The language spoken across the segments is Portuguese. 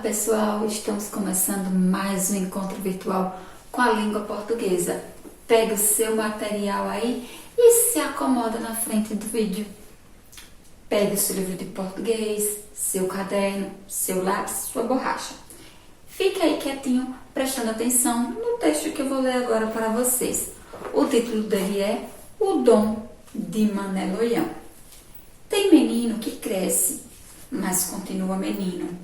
pessoal, estamos começando mais um encontro virtual com a língua portuguesa. Pega o seu material aí e se acomoda na frente do vídeo. Pega o seu livro de português, seu caderno, seu lápis, sua borracha. Fique aí quietinho, prestando atenção no texto que eu vou ler agora para vocês. O título dele é O Dom de Mané Loião. Tem menino que cresce, mas continua menino.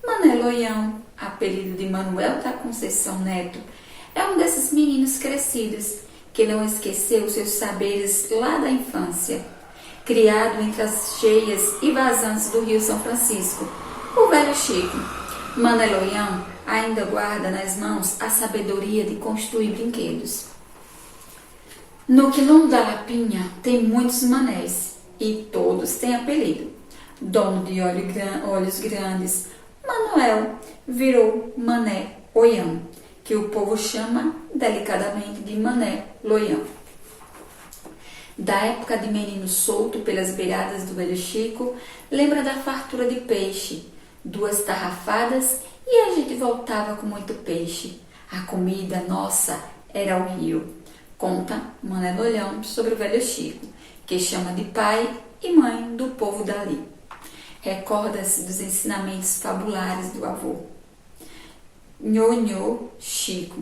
Mané Loião, apelido de Manuel da Conceição Neto, é um desses meninos crescidos que não esqueceu seus saberes lá da infância. Criado entre as cheias e vazantes do Rio São Francisco, o velho Chico, Mané Loião ainda guarda nas mãos a sabedoria de construir brinquedos. No quilombo da Lapinha tem muitos manés e todos têm apelido. Dono de olhos grandes, Manuel virou Mané Oião, que o povo chama delicadamente de Mané Loião. Da época de menino solto pelas beiradas do velho Chico, lembra da fartura de peixe, 2 tarrafadas e a gente voltava com muito peixe. A comida nossa era o rio. Conta Mané Loião sobre o velho Chico, que chama de pai e mãe do povo dali. Recorda-se dos ensinamentos fabulares do avô. Nhô Chico,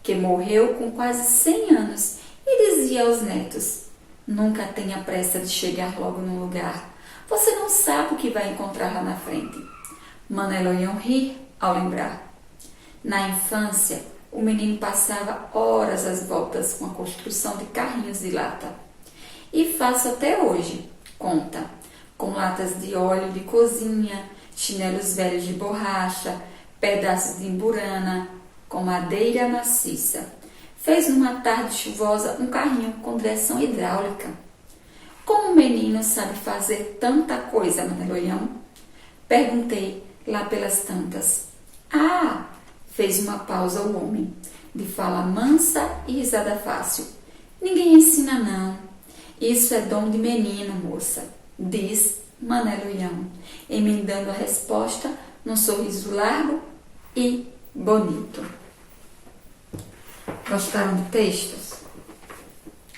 que morreu com quase 100 anos e dizia aos netos: nunca tenha pressa de chegar logo no lugar. Você não sabe o que vai encontrar lá na frente. Mané Loião ri ao lembrar. Na infância, o menino passava horas às voltas com a construção de carrinhos de lata. E faço até hoje, conta, com latas de óleo de cozinha, chinelos velhos de borracha, pedaços de imburana, com madeira maciça. Fez numa tarde chuvosa um carrinho com direção hidráulica. Como o menino sabe fazer tanta coisa, Mané Loião? Perguntei lá pelas tantas. Ah! Fez uma pausa o homem, de fala mansa e risada fácil. Ninguém ensina não. Isso é dom de menino, moça, diz Mané Loião, emendando a resposta num sorriso largo e bonito. Gostaram do texto?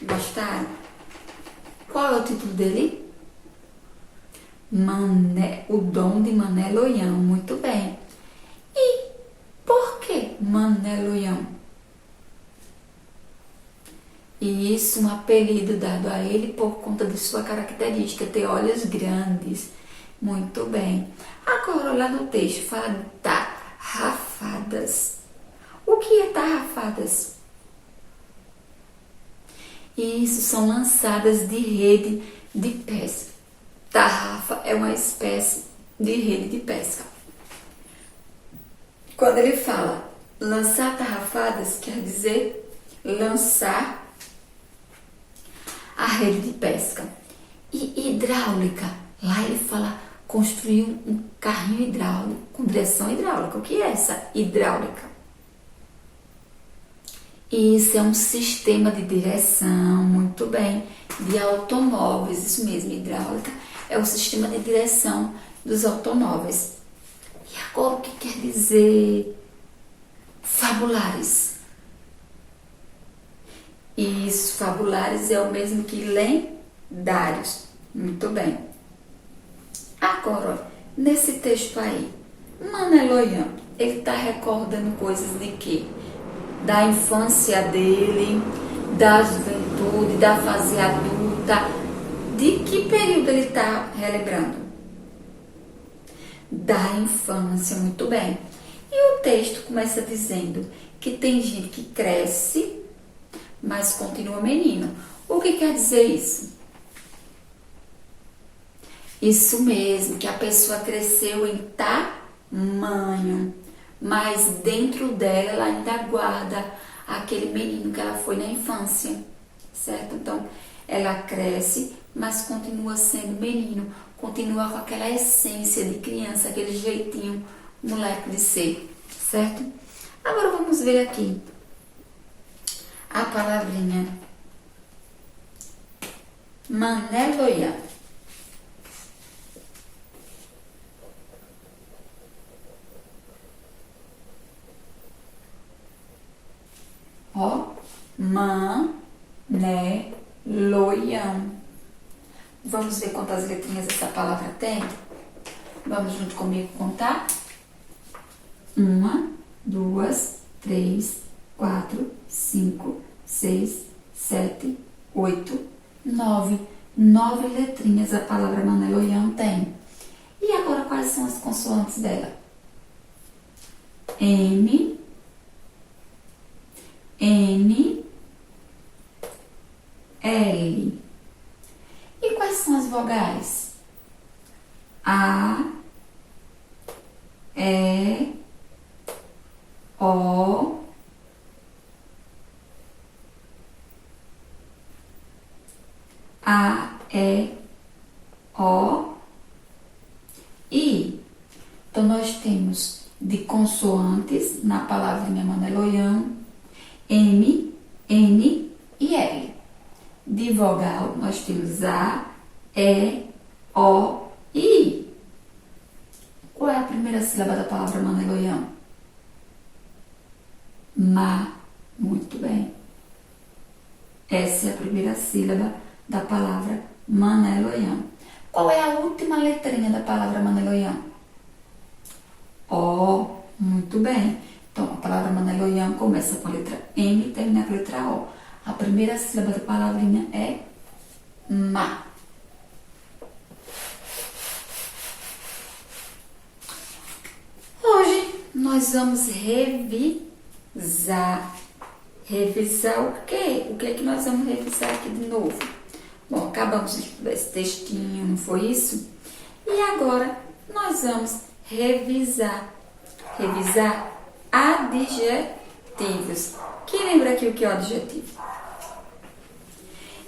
Gostaram? Qual é o título dele? O Dom de Mané Loião. Muito bem. E por que Mané Loião? E isso, um apelido dado a ele por conta de sua característica, ter olhos grandes. Muito bem. Agora, lá no texto, fala de tarrafadas. O que é tarrafadas? Isso, são lançadas de rede de pesca. Tarrafa é uma espécie de rede de pesca. Quando ele fala lançar tarrafadas, quer dizer lançar a rede de pesca. E hidráulica, lá ele fala construir um carrinho hidráulico com direção hidráulica. O que é essa hidráulica? Isso é um sistema de direção, muito bem, de automóveis. Isso mesmo, hidráulica é o sistema de direção dos automóveis. E agora o que quer dizer fabulares? Isso, fabulares é o mesmo que lendários. Muito bem. Agora, nesse texto aí, Mané Loião, ele está recordando coisas de quê? Da infância dele, da juventude, da fase adulta. De que período ele está relembrando? Da infância, muito bem. E o texto começa dizendo que tem gente que cresce, mas continua menino. O que quer dizer isso? Isso mesmo, que a pessoa cresceu em tamanho, mas dentro dela ela ainda guarda aquele menino que ela foi na infância, certo? Então, ela cresce, mas continua sendo menino, continua com aquela essência de criança, aquele jeitinho moleque de ser, certo? Agora vamos ver aqui a palavrinha Mané Loião. Ó, maneloião. Vamos ver quantas letrinhas essa palavra tem? Vamos junto comigo contar? 1, 2, 3, 4, 5, 6, 7, 8, 9. 9 letrinhas a palavra maneloião tem. E agora quais são as consoantes dela? M, N, L. E quais são as vogais? A, E, O, A, E, O, I. Então, nós temos de consoantes na palavrinha maneloião M, N e L. De vogal, nós temos A, E, O e I. Qual é a primeira sílaba da palavra maneloião? Ma. Muito bem. Essa é a primeira sílaba da palavra maneloião. Qual é a última letrinha da palavra maneloião? O. Muito bem. Então, a palavra maneloião começa com a letra M e termina com a letra O. A primeira sílaba da palavrinha é ma. Hoje nós vamos revisar. Revisar o quê? O que é que nós vamos revisar aqui de novo? Bom, acabamos de estudar esse textinho, não foi isso? E agora nós vamos revisar. Revisar adjetivos. Quem lembra aqui o que é o adjetivo?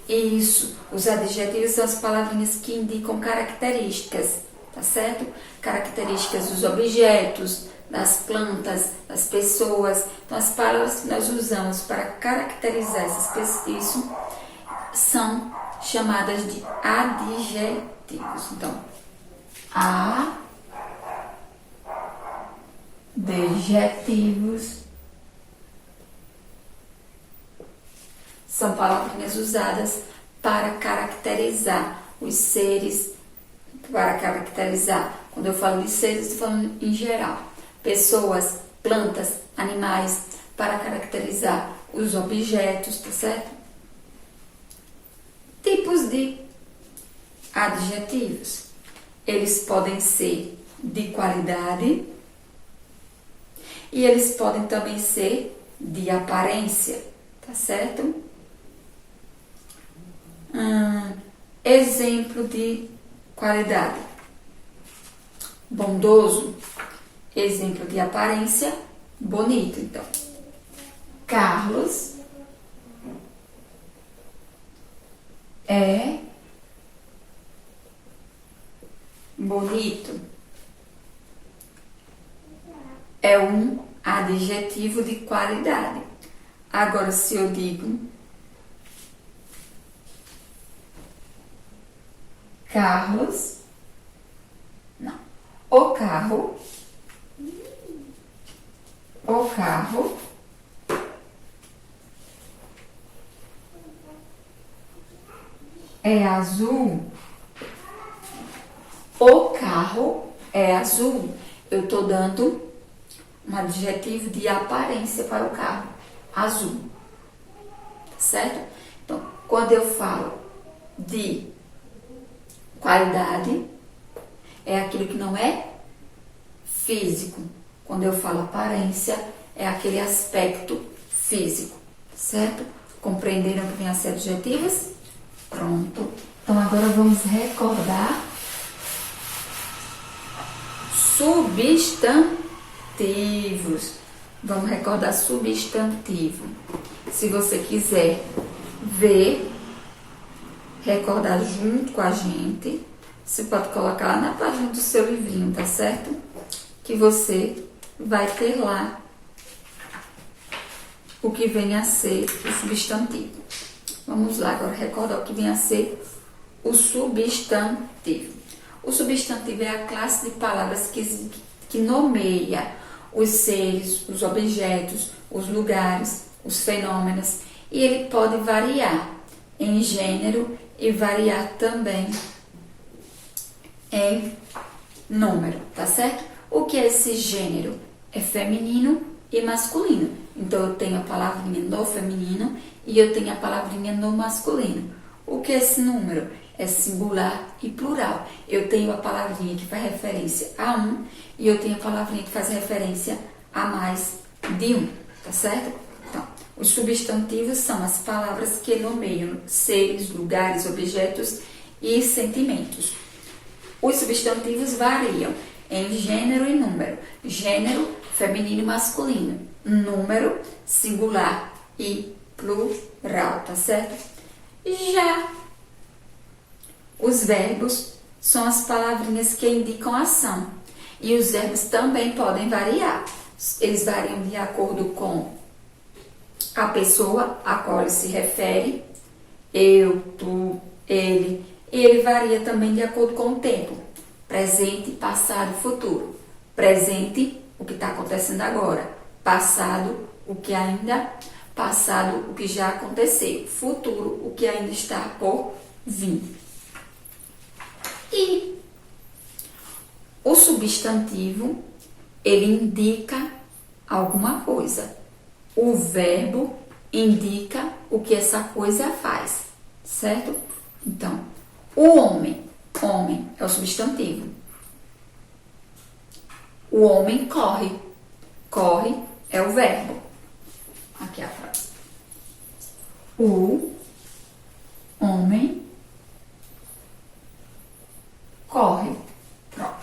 Isso, os adjetivos são as palavrinhas que indicam características, tá certo? Características dos objetos, das plantas, das pessoas. Então, as palavras que nós usamos para caracterizar isso são chamadas de adjetivos. Então, adjetivos são palavrinhas usadas para caracterizar os seres, para caracterizar, quando eu falo de seres, estou falando em geral, pessoas, plantas, animais, para caracterizar os objetos, tá certo? Tipos de adjetivos. Eles podem ser de qualidade e eles podem também ser de aparência, tá certo? Exemplo de qualidade. Bondoso. Exemplo de aparência, bonito. Então, Carlos é bonito. É um adjetivo de qualidade. Agora, se eu digo Carlos, não. O carro é azul. O carro é azul. Eu estou dando um adjetivo de aparência para o carro. Azul. Certo? Então, quando eu falo de qualidade, é aquilo que não é físico. Quando eu falo aparência, é aquele aspecto físico. Certo? Compreenderam que vem a ser adjetivos? Pronto. Então, agora vamos recordar substantivos. Vamos recordar substantivo. Se você quiser ver, recordar junto com a gente, você pode colocar lá na página do seu livrinho, tá certo? Que você vai ter lá o que vem a ser o substantivo. Vamos lá agora recordar o que vem a ser o substantivo. O substantivo é a classe de palavras que nomeia os seres, os objetos, os lugares os fenômenos, e ele pode variar em gênero e variar também em número, tá certo? O que é esse gênero? É feminino e masculino. Então, eu tenho a palavrinha no feminino e eu tenho a palavrinha no masculino. O que é esse número? É singular e plural. Eu tenho a palavrinha que faz referência a um e eu tenho a palavrinha que faz referência a mais de um, tá certo? Então, os substantivos são as palavras que nomeiam seres, lugares, objetos e sentimentos. Os substantivos variam em gênero e número. Gênero, feminino e masculino. Número, singular e plural, tá certo? Já os verbos são as palavrinhas que indicam ação. E os verbos também podem variar. Eles variam de acordo com a pessoa a qual ele se refere. Eu, tu, ele. E ele varia também de acordo com o tempo. Presente, passado, futuro. Presente, o que está acontecendo agora. Passado, o que ainda. Passado, o que já aconteceu. Futuro, o que ainda está por vir. E o substantivo, ele indica alguma coisa. O verbo indica o que essa coisa faz, certo? Então, o homem é o substantivo. O homem corre. Corre é o verbo. Aqui a frase. O homem corre. Pronto.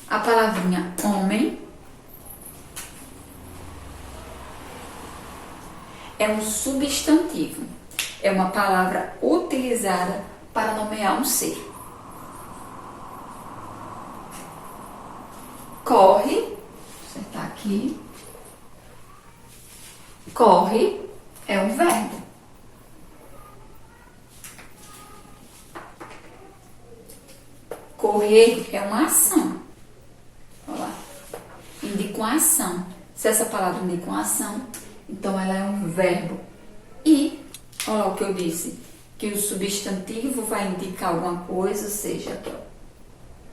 A palavrinha homem é um substantivo. É uma palavra utilizada para nomear um ser. Corre, vou acertar aqui. Corre é um verbo. Correr é uma ação. Olha lá. Indica uma ação. Se essa palavra indica uma ação, então ela é um verbo. E, olha lá o que eu disse, que o substantivo vai indicar alguma coisa, ou seja, aqui, ó,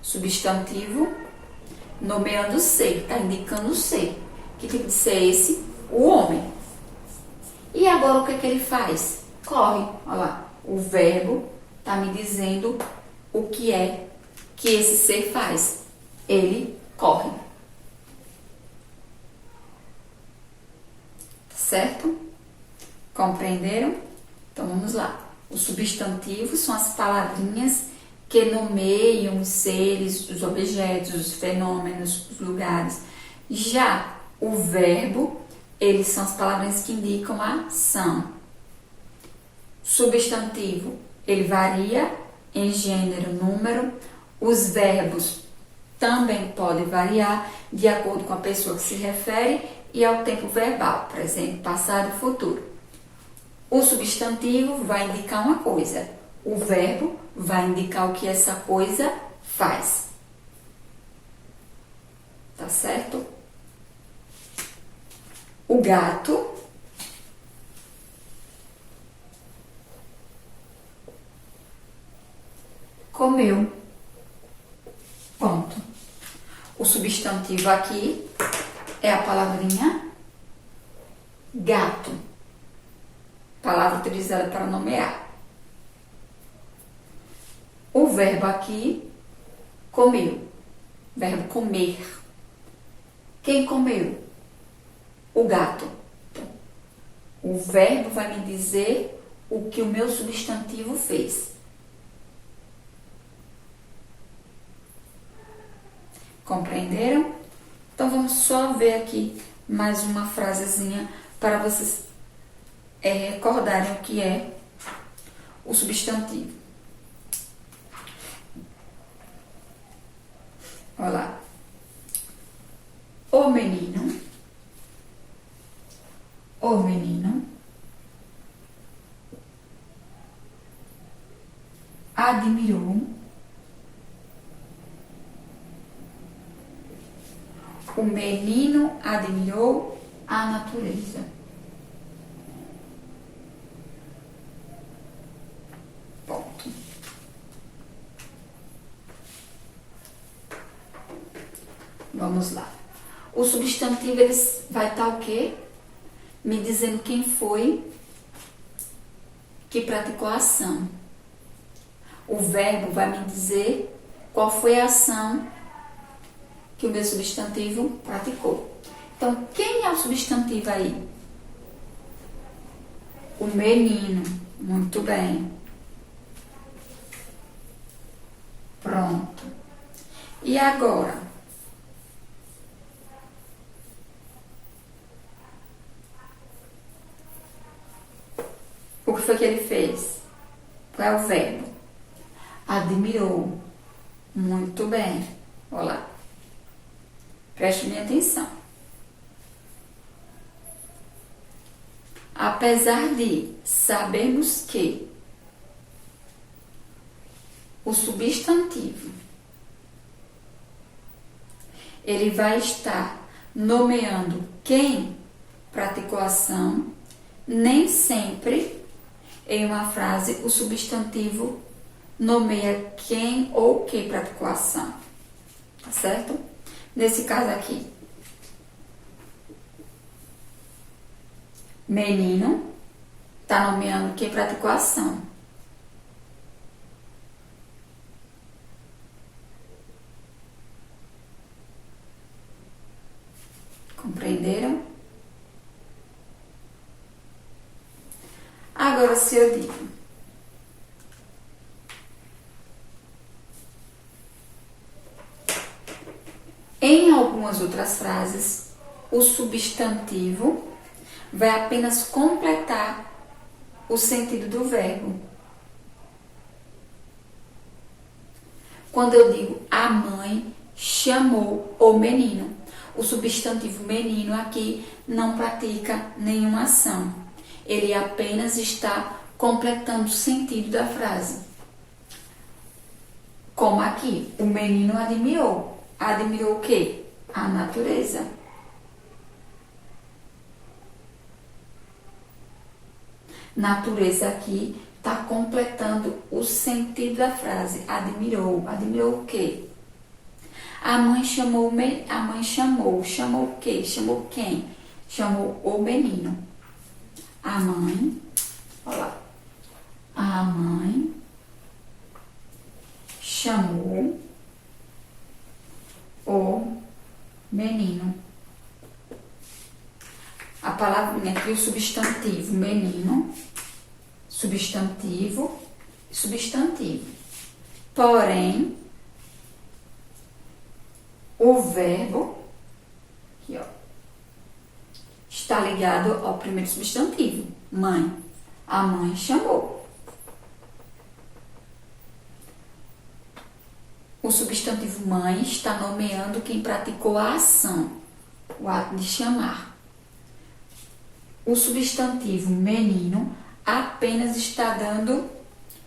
substantivo nomeando ser, está indicando o ser. Que tipo de ser é esse? O homem. E agora o que é que ele faz? Corre. Olha lá, o verbo está me dizendo o que é que esse ser faz. Ele corre. Certo? Compreenderam? Então vamos lá. Os substantivos são as palavrinhas que nomeiam os seres, os objetos, os fenômenos, os lugares. Já o verbo, eles são as palavrinhas que indicam a ação. Substantivo, ele varia em gênero, número. Os verbos também podem variar de acordo com a pessoa que se refere e ao tempo verbal, presente, passado e futuro. O substantivo vai indicar uma coisa. O verbo vai indicar o que essa coisa faz. Tá certo? O gato comeu. Ponto. O substantivo aqui é a palavrinha gato. Palavra utilizada para nomear. O verbo aqui, comeu. Verbo comer. Quem comeu? O gato. Então, o verbo vai me dizer o que o meu substantivo fez. Compreenderam? Então, vamos só ver aqui mais uma frasezinha para vocês recordarem o que é o substantivo. Olha lá. O menino admirou o menino admirou a natureza. Ponto. Vamos lá. O substantivo ele vai estar o quê? Me dizendo quem foi que praticou a ação. O verbo vai me dizer qual foi a ação que o meu substantivo praticou. Então, quem é o substantivo aí? O menino. Muito bem. Pronto. E agora? O que foi que ele fez? Qual é o verbo? Admirou. Muito bem. Olha lá. Preste minha atenção. Apesar de sabermos que o substantivo ele vai estar nomeando quem praticou a ação, nem sempre em uma frase o substantivo nomeia quem ou que praticou a ação. Tá certo? Nesse caso aqui, menino está nomeando quem praticou a ação. Compreenderam? Agora, se eu digo em algumas outras frases, o substantivo vai apenas completar o sentido do verbo. Quando eu digo a mãe chamou o menino, o substantivo menino aqui não pratica nenhuma ação. Ele apenas está completando o sentido da frase. Como aqui, o menino admirou. Admirou o quê? A natureza. Natureza aqui está completando o sentido da frase. Admirou. Admirou o quê? A mãe chamou chamou o quê? Chamou quem? Chamou o menino. A mãe, olha lá. A mãe chamou o menino. A palavra aqui, o substantivo, menino, substantivo, substantivo. Porém, o verbo, aqui ó, está ligado ao primeiro substantivo, mãe. A mãe chamou. O substantivo mãe está nomeando quem praticou a ação, o ato de chamar. O substantivo menino apenas está dando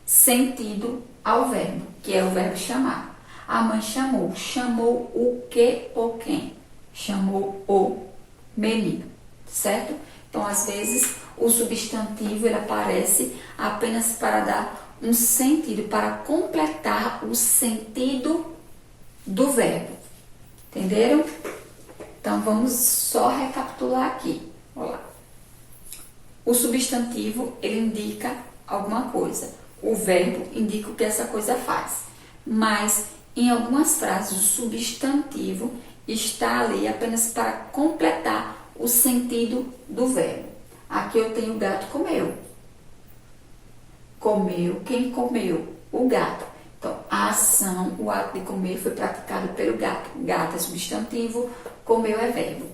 sentido ao verbo, que é o verbo chamar. A mãe chamou. Chamou o que ou quem? Chamou o menino, certo? Então, às vezes, o substantivo ele aparece apenas para dar um sentido, para completar o sentido do verbo. Entenderam? Então, vamos só recapitular aqui. Olha lá. O substantivo, ele indica alguma coisa. O verbo indica o que essa coisa faz. Mas, em algumas frases, o substantivo está ali apenas para completar o sentido do verbo. Aqui eu tenho o gato comeu. Comeu, quem comeu? O gato. Então, a ação, o ato de comer foi praticado pelo gato. Gato é substantivo, comeu é verbo.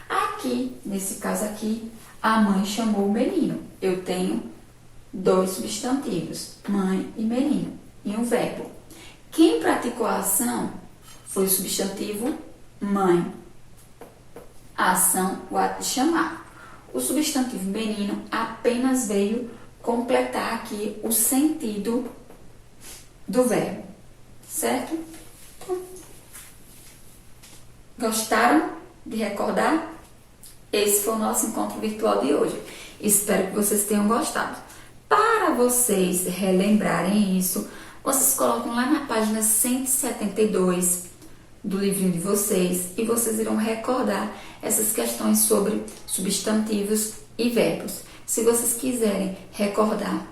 Aqui, nesse caso aqui, a mãe chamou o menino. Eu tenho dois substantivos, mãe e menino, e um verbo. Quem praticou a ação foi o substantivo mãe. A ação, o ato de chamar. O substantivo menino apenas veio completar aqui o sentido do verbo, certo? Gostaram de recordar? esse foi o nosso encontro virtual de hoje. Espero que vocês tenham gostado. Para vocês relembrarem isso, vocês colocam lá na página 172 do livrinho de vocês e vocês irão recordar essas questões sobre substantivos e verbos. Se vocês quiserem recordar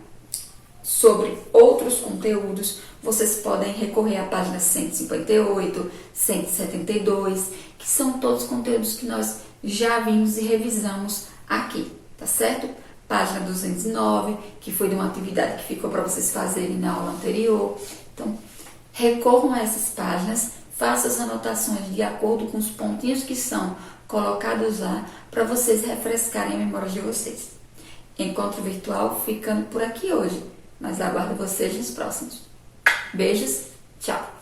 sobre outros conteúdos, vocês podem recorrer à página 158, 172, que são todos conteúdos que nós já vimos e revisamos aqui, tá certo? Página 209, que foi de uma atividade que ficou para vocês fazerem na aula anterior. Então, recorram a essas páginas, façam as anotações de acordo com os pontinhos que são colocados lá, para vocês refrescarem a memória de vocês. Encontro virtual ficando por aqui hoje, mas aguardo vocês nos próximos. Beijos, tchau!